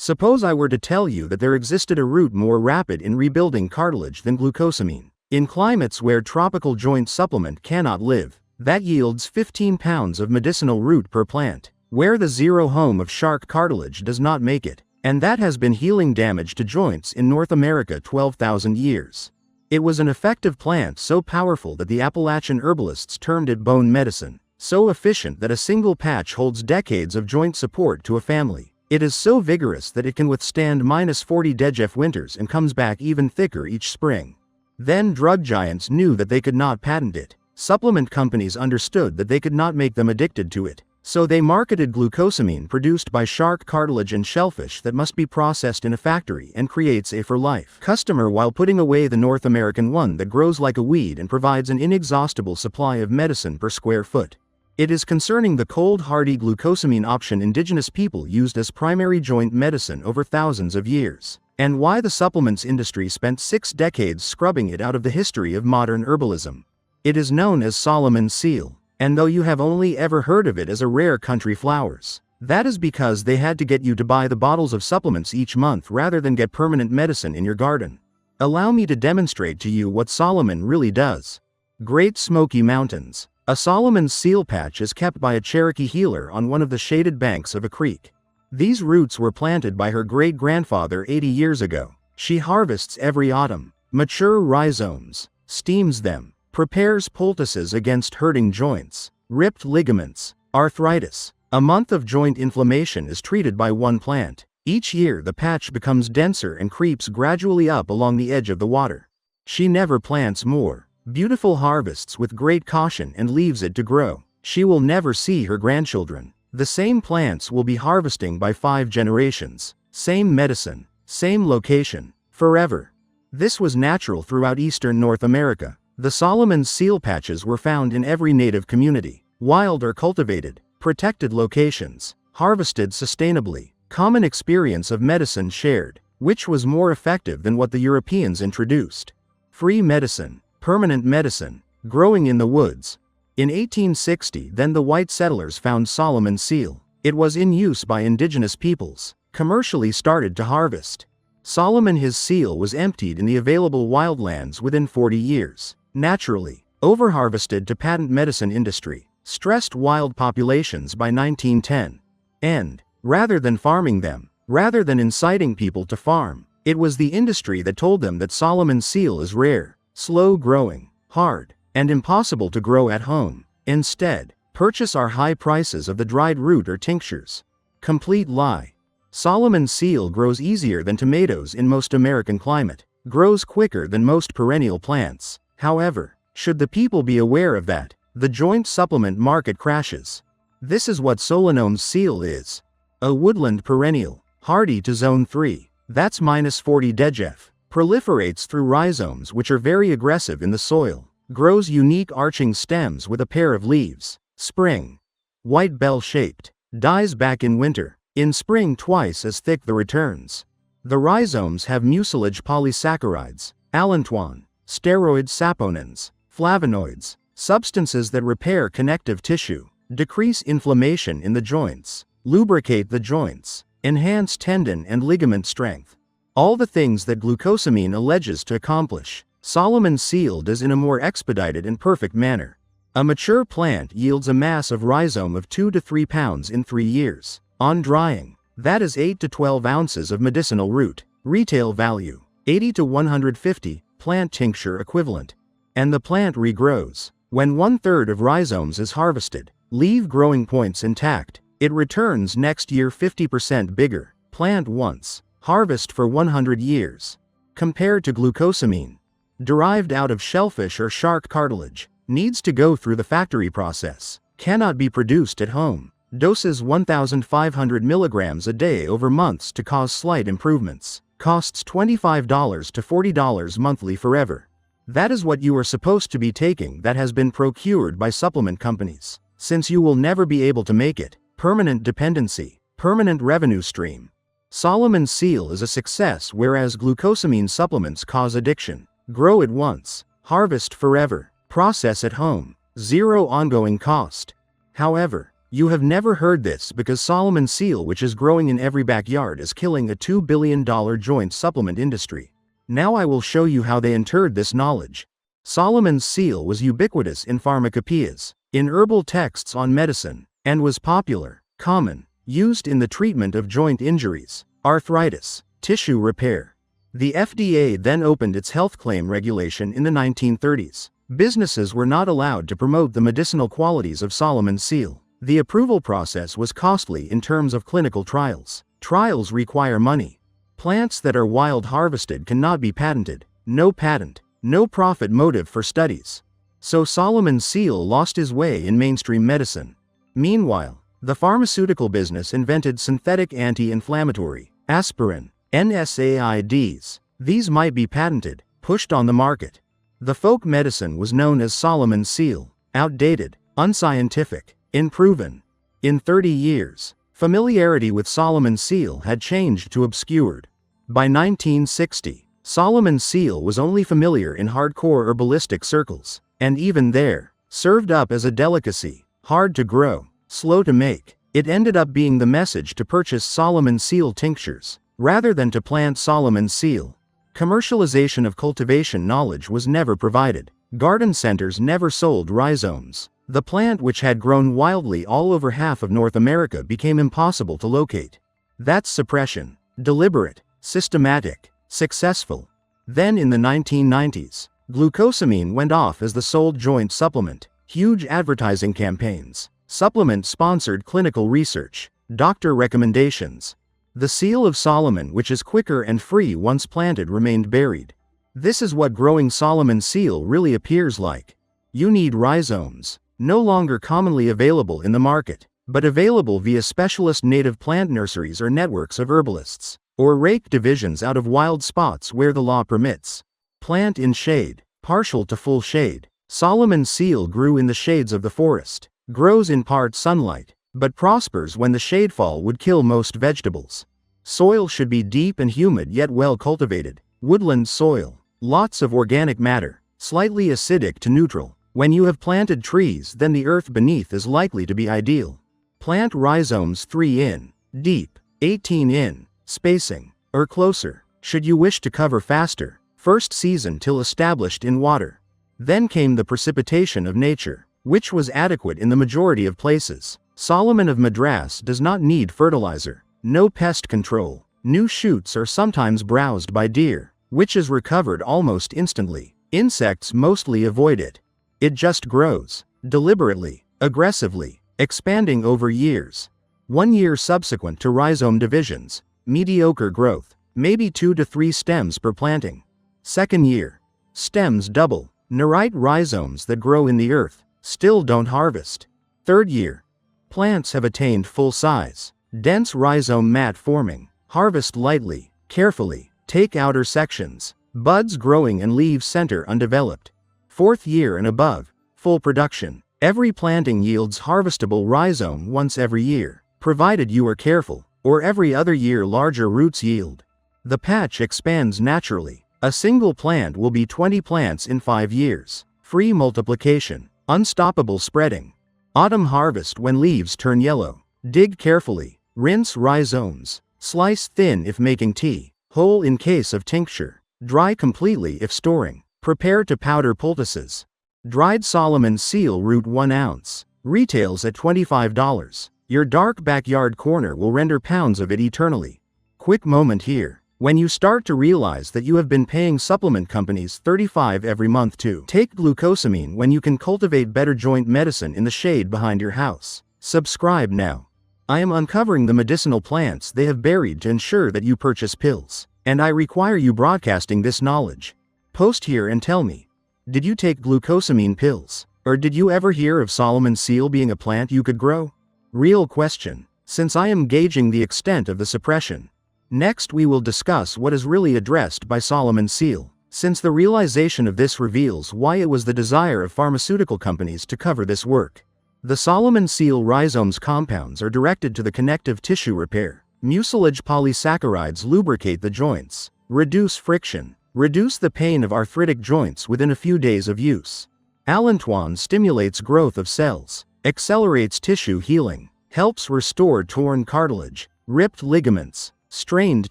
Suppose I were to tell you that there existed a route more rapid in rebuilding cartilage than glucosamine. In climates where tropical joint supplement cannot live, that yields 15 pounds of medicinal root per plant, where the zero home of shark cartilage does not make it, and that has been healing damage to joints in North America 12,000 years. It was an effective plant so powerful that the Appalachian herbalists termed it bone medicine, so efficient that a single patch holds decades of joint support to a family. It is so vigorous that it can withstand -40 degf winters and comes back even thicker each spring. Then drug giants knew that they could not patent it. Supplement companies understood that they could not make them addicted to it. So they marketed glucosamine produced by shark cartilage and shellfish that must be processed in a factory and creates a for-life customer while putting away the North American one that grows like a weed and provides an inexhaustible supply of medicine per square foot. It is concerning the cold hardy glucosamine option indigenous people used as primary joint medicine over thousands of years, and why the supplements industry spent 6 decades scrubbing it out of the history of modern herbalism. It is known as Solomon's seal, and though you have only ever heard of it as a rare country flowers, that is because they had to get you to buy the bottles of supplements each month rather than get permanent medicine in your garden. Allow me to demonstrate to you what Solomon really does. Great Smoky Mountains. A Solomon's seal patch is kept by a Cherokee healer on one of the shaded banks of a creek. These roots were planted by her great-grandfather 80 years ago. She harvests every autumn, mature rhizomes, steams them, prepares poultices against hurting joints, ripped ligaments, arthritis. A month of joint inflammation is treated by one plant. Each year the patch becomes denser and creeps gradually up along the edge of the water. She never plants more beautiful harvests with great caution and leaves it to grow. She will never see her grandchildren. The same plants will be harvesting by 5 generations. Same medicine, same location, forever. This was natural throughout eastern North America. The Solomon's seal patches were found in every native community, wild or cultivated, protected locations, harvested sustainably. Common experience of medicine shared, which was more effective than what the Europeans introduced. Free medicine. Permanent medicine, growing in the woods. In 1860, then the white settlers found Solomon's seal. It was in use by indigenous peoples, commercially started to harvest. Solomon his seal was emptied in the available wildlands within 40 years. Naturally, overharvested to patent medicine industry, stressed wild populations by 1910. And, rather than farming them, rather than inciting people to farm, it was the industry that told them that Solomon's seal is rare, slow-growing, hard, and impossible to grow at home. Instead, purchase our high prices of the dried root or tinctures. Complete lie. Solomon's seal grows easier than tomatoes in most American climate, grows quicker than most perennial plants. However, should the people be aware of that, the joint supplement market crashes. This is what Solomon's seal is. A woodland perennial, hardy to zone 3, that's -40 degf. Proliferates through rhizomes which are very aggressive in the soil, grows unique arching stems with a pair of leaves, spring, white bell-shaped, dies back in winter, in spring twice as thick the returns. The rhizomes have mucilage polysaccharides, allantoin, steroid saponins, flavonoids, substances that repair connective tissue, decrease inflammation in the joints, lubricate the joints, enhance tendon and ligament strength. All the things that glucosamine alleges to accomplish, Solomon's seal does in a more expedited and perfect manner. A mature plant yields a mass of rhizome of 2 to 3 pounds in 3 years. On drying, that is 8 to 12 ounces of medicinal root. Retail value, 80 to 150, plant tincture equivalent. And the plant regrows. When 1/3 of rhizomes is harvested, leave growing points intact, it returns next year 50% bigger. Plant once. Harvest for 100 years. Compared to glucosamine, derived out of shellfish or shark cartilage, needs to go through the factory process, cannot be produced at home. Doses 1,500 milligrams a day over months to cause slight improvements. Costs $25 to $40 monthly forever. That is what you are supposed to be taking that has been procured by supplement companies. Since you will never be able to make it, permanent dependency, permanent revenue stream. Solomon's seal is a success whereas glucosamine supplements cause addiction. Grow it once, harvest forever, process at home, zero ongoing cost. However, You have never heard this because Solomon's seal, which is growing in every backyard, is killing a $2 billion joint supplement industry. Now I will show you how they interred this knowledge. Solomon's seal was ubiquitous in pharmacopoeias, in herbal texts on medicine, and was popular, common, used in the treatment of joint injuries, arthritis, tissue repair. The FDA then opened its health claim regulation in the 1930s. Businesses were not allowed to promote the medicinal qualities of Solomon's seal. The approval process was costly in terms of clinical trials. Trials require money. Plants that are wild harvested cannot be patented. No patent, no profit motive for studies. So Solomon's seal lost his way in mainstream medicine. Meanwhile, the pharmaceutical business invented synthetic anti-inflammatory, aspirin, NSAIDs. These might be patented, pushed on the market. The folk medicine was known as Solomon's seal, outdated, unscientific, unproven. In 30 years, familiarity with Solomon's seal had changed to obscured. By 1960, Solomon's seal was only familiar in hardcore herbalistic circles, and even there, served up as a delicacy, hard to grow, slow to make. It ended up being the message to purchase Solomon's seal tinctures, rather than to plant Solomon's seal. Commercialization of cultivation knowledge was never provided. Garden centers never sold rhizomes. The plant, which had grown wildly all over half of North America, became impossible to locate. That's suppression. Deliberate, systematic, successful. Then in the 1990s, glucosamine went off as the sold joint supplement. Huge advertising campaigns. Supplement-sponsored clinical research. Doctor recommendations. The seal of Solomon, which is quicker and free once planted, remained buried. This is what growing Solomon's seal really appears like. You need rhizomes. No longer commonly available in the market, but available via specialist native plant nurseries or networks of herbalists, or rake divisions out of wild spots where the law permits. Plant in shade, partial to full shade. Solomon's seal grew in the shades of the forest, grows in part sunlight, but prospers when the shadefall would kill most vegetables. Soil should be deep and humid yet well cultivated. Woodland soil, lots of organic matter, slightly acidic to neutral. When you have planted trees, then the earth beneath is likely to be ideal. Plant rhizomes 3 in, deep, 18 in, spacing, or closer, should you wish to cover faster. First season till established in water. Then came the precipitation of nature, which was adequate in the majority of places. Solomon of Madras does not need fertilizer, no pest control. New shoots are sometimes browsed by deer, which is recovered almost instantly. Insects mostly avoid it. It just grows, deliberately, aggressively, expanding over years. 1 year subsequent to rhizome divisions, mediocre growth, maybe 2 to 3 stems per planting. Second year, stems double, nerite rhizomes that grow in the earth, still don't harvest. Third year, plants have attained full size, dense rhizome mat forming, harvest lightly, carefully, take outer sections, buds growing and leaves center undeveloped. Fourth year and above, full production. Every planting yields harvestable rhizome once every year, provided you are careful, or every other year larger roots yield. The patch expands naturally. A single plant will be 20 plants in 5 years. Free multiplication, unstoppable spreading. Autumn harvest when leaves turn yellow. Dig carefully, rinse rhizomes, slice thin if making tea, whole in case of tincture, dry completely if storing. Prepare to powder poultices. Dried Solomon's seal root 1 ounce. Retails at $25. Your dark backyard corner will render pounds of it eternally. Quick moment here. When you start to realize that you have been paying supplement companies $35 every month to take glucosamine when you can cultivate better joint medicine in the shade behind your house. Subscribe now. I am uncovering the medicinal plants they have buried to ensure that you purchase pills. And I require you broadcasting this knowledge. Post here and tell me, did you take glucosamine pills? Or did you ever hear of Solomon's seal being a plant you could grow? Real question, since I am gauging the extent of the suppression. Next we will discuss what is really addressed by Solomon's seal, since the realization of this reveals why it was the desire of pharmaceutical companies to cover this work. The Solomon's seal rhizomes compounds are directed to the connective tissue repair. Mucilage polysaccharides lubricate the joints, reduce friction, reduce the pain of arthritic joints within a few days of use. Allantoin stimulates growth of cells. accelerates tissue healing, helps restore torn cartilage, ripped ligaments, strained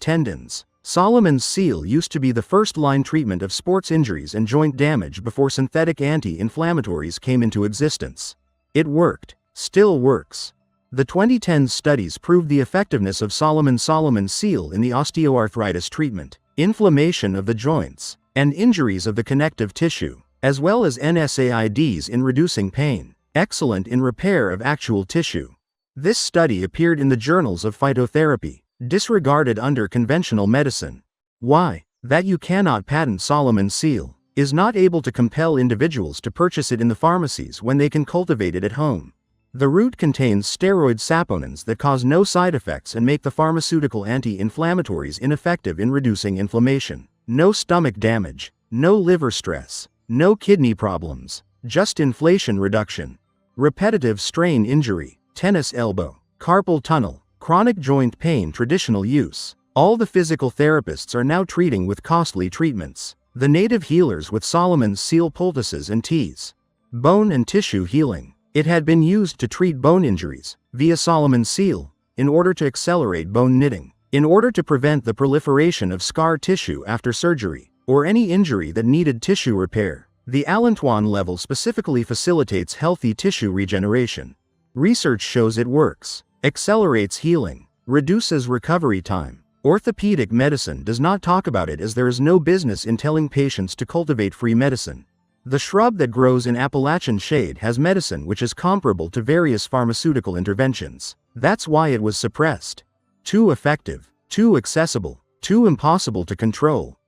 tendons. Solomon's Seal used to be the first-line treatment of sports injuries and joint damage before synthetic anti-inflammatories came into existence. It worked, still works. The 2010 studies proved the effectiveness of Solomon's Seal in the osteoarthritis treatment, inflammation of the joints, and injuries of the connective tissue, as well as NSAIDs in reducing pain, excellent in repair of actual tissue. This study appeared in the journals of phytotherapy, disregarded under conventional medicine. Why? That you cannot patent Solomon's Seal, is not able to compel individuals to purchase it in the pharmacies when they can cultivate it at home. The root contains steroid saponins that cause no side effects and make the pharmaceutical anti-inflammatories ineffective in reducing inflammation. No stomach damage, no liver stress, no kidney problems, just inflation reduction. Repetitive strain injury, tennis elbow, carpal tunnel, chronic joint pain traditional use. All the physical therapists are now treating with costly treatments. The native healers with Solomon's Seal poultices and teas. Bone and tissue healing. It had been used to treat bone injuries, via Solomon's Seal, in order to accelerate bone knitting, in order to prevent the proliferation of scar tissue after surgery, or any injury that needed tissue repair. The allantoin level specifically facilitates healthy tissue regeneration. Research shows it works, accelerates healing, reduces recovery time. Orthopedic medicine does not talk about it as there is no business in telling patients to cultivate free medicine. The shrub that grows in Appalachian shade has medicine which is comparable to various pharmaceutical interventions. That's why it was suppressed. Too effective, too accessible, too impossible to control.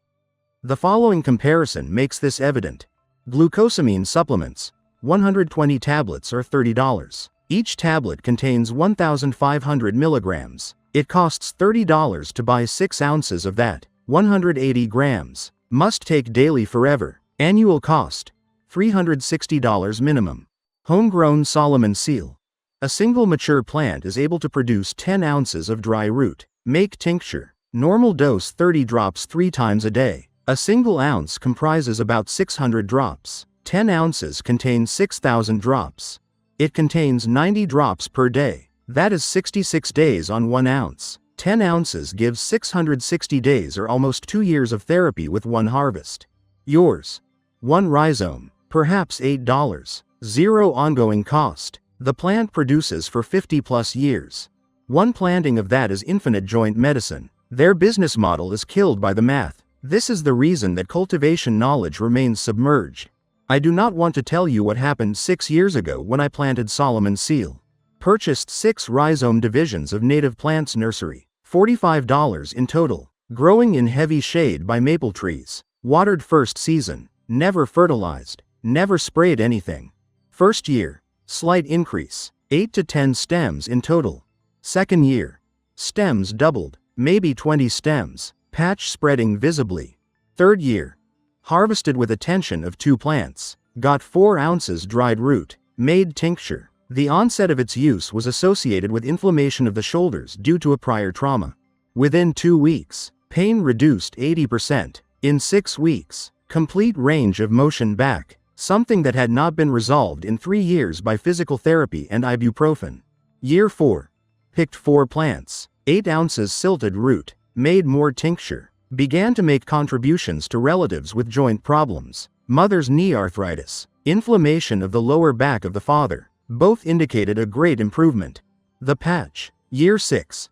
The following comparison makes this evident. Glucosamine supplements, 120 tablets are $30. Each tablet contains 1,500 milligrams. It costs $30 to buy 6 ounces of that, 180 grams. Must take daily forever. Annual cost, $360 minimum. Homegrown Solomon's Seal. A single mature plant is able to produce 10 ounces of dry root. Make tincture. Normal dose 30 drops 3 times a day. A single ounce comprises about 600 drops. 10 ounces contains 6,000 drops. It contains 90 drops per day. That is 66 days on 1 ounce. 10 ounces gives 660 days or almost 2 years of therapy with 1 harvest. Yours. 1 rhizome, perhaps $8. 0 ongoing cost. The plant produces for 50+ years. 1 planting of that is infinite joint medicine. Their business model is killed by the math. This is the reason that cultivation knowledge remains submerged. I do not want to tell you what happened 6 years ago when I planted Solomon's Seal. Purchased 6 rhizome divisions of native plants nursery. $45 in total. Growing in heavy shade by maple trees. Watered first season. Never fertilized. Never sprayed anything. First year. Slight increase. 8 to 10 stems in total. Second year. Stems doubled. Maybe 20 stems. Patch spreading visibly. Third year. Harvested with attention of 2 plants. Got 4 ounces dried root. Made tincture. The onset of its use was associated with inflammation of the shoulders due to a prior trauma. Within 2 weeks, pain reduced 80%. In 6 weeks, complete range of motion back, something that had not been resolved in 3 years by physical therapy and ibuprofen. Year 4. Picked 4 plants, 8 ounces silted root, made more tincture, began to make contributions to relatives with joint problems, mother's knee arthritis, inflammation of the lower back of the father. Both indicated a great improvement. The patch. Year 6.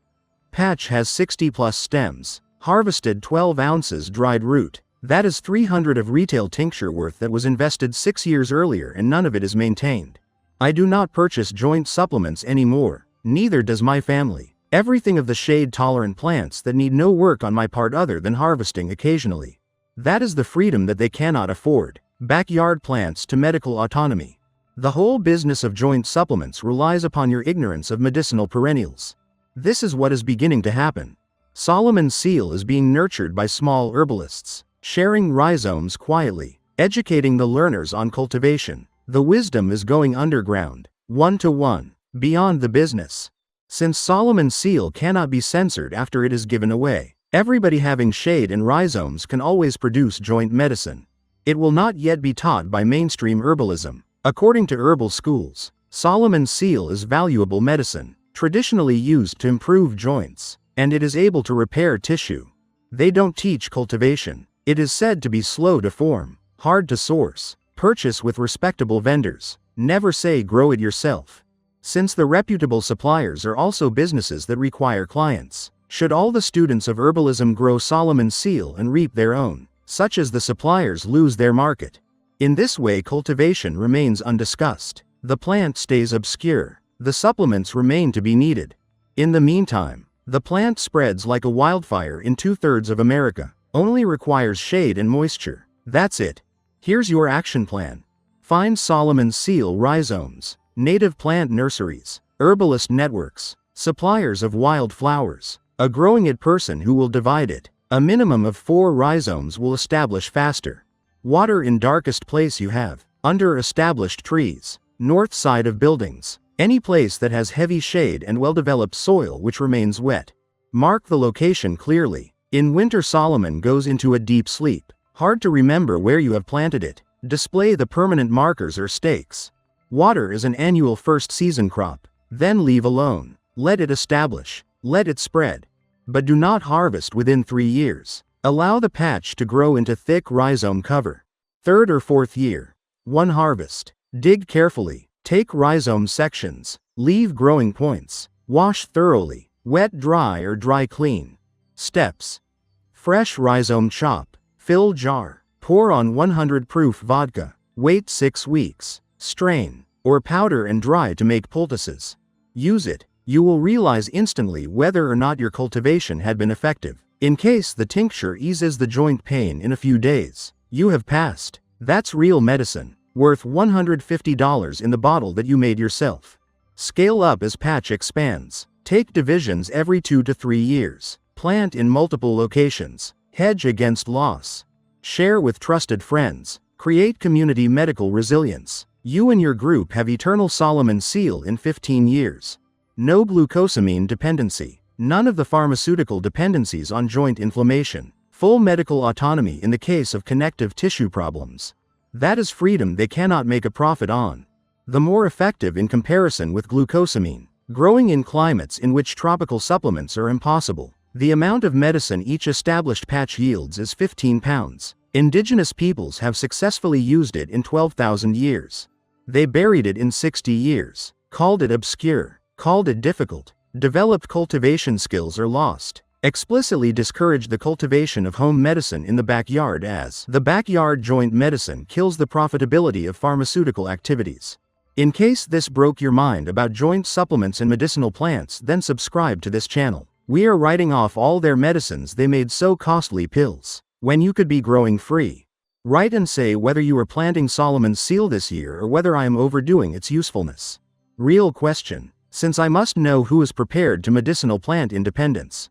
Patch has 60+ stems. Harvested 12 ounces dried root. That is 300 of retail tincture worth that was invested 6 years earlier and none of it is maintained. I do not purchase joint supplements anymore. Neither does my family. Everything of the shade-tolerant plants that need no work on my part other than harvesting occasionally. That is the freedom that they cannot afford. Backyard plants to medical autonomy. The whole business of joint supplements relies upon your ignorance of medicinal perennials. This is what is beginning to happen. Solomon's Seal is being nurtured by small herbalists, sharing rhizomes quietly, educating the learners on cultivation. The wisdom is going underground, 1-to-1, beyond the business. Since Solomon's Seal cannot be censored after it is given away, everybody having shade and rhizomes can always produce joint medicine. It will not yet be taught by mainstream herbalism. According to herbal schools, Solomon's seal is valuable medicine, traditionally used to improve joints, and it is able to repair tissue. They don't teach cultivation. It is said to be slow to form, hard to source, purchase with respectable vendors, never say grow it yourself. Since the reputable suppliers are also businesses that require clients, should all the students of herbalism grow Solomon's seal and reap their own, such as the suppliers lose their market? In this way cultivation remains undiscussed. The plant stays obscure. The supplements remain to be needed. In the meantime, the plant spreads like a wildfire in 2/3 of America, only requires shade and moisture. That's it. Here's your action plan. Find Solomon's seal rhizomes, native plant nurseries, herbalist networks, suppliers of wild flowers, a growing it person who will divide it. A minimum of 4 rhizomes will establish faster. Water in darkest place you have, under established trees, north side of buildings, any place that has heavy shade and well-developed soil which remains wet. Mark the location clearly. In winter Solomon goes into a deep sleep. Hard to remember where you have planted it. Display the permanent markers or stakes. Water is an annual first season crop. Then leave alone. Let it establish. Let it spread. But do not harvest within 3 years. Allow the patch to grow into thick rhizome cover. 3rd or 4th year. 1 harvest. Dig carefully. Take rhizome sections. Leave growing points. Wash thoroughly. Wet dry or dry clean. Steps. Fresh rhizome chop. Fill jar. Pour on 100 proof vodka. Wait 6 weeks. Strain. Or powder and dry to make poultices. Use it. You will realize instantly whether or not your cultivation had been effective. In case the tincture eases the joint pain in a few days, you have passed. That's real medicine. Worth $150 in the bottle that you made yourself. Scale up as patch expands. Take divisions every 2 to 3 years. Plant in multiple locations. Hedge against loss. Share with trusted friends. Create community medical resilience. You and your group have eternal Solomon's seal in 15 years. No glucosamine dependency. None of the pharmaceutical dependencies on joint inflammation. Full medical autonomy in the case of connective tissue problems. That is freedom they cannot make a profit on. The more effective in comparison with glucosamine. Growing in climates in which tropical supplements are impossible. The amount of medicine each established patch yields is 15 pounds. Indigenous peoples have successfully used it in 12,000 years. They buried it in 60 years. Called it obscure. Called it difficult. Developed cultivation skills are lost. Explicitly discouraged the cultivation of home medicine in the backyard as the backyard joint medicine kills the profitability of pharmaceutical activities. In case this broke your mind about joint supplements and medicinal plants, then subscribe to this channel. We are writing off all their medicines they made so costly pills, when you could be growing free. Write and say whether you are planting Solomon's seal this year or whether I am overdoing its usefulness. Real question, since I must know who is prepared to medicinal plant independence.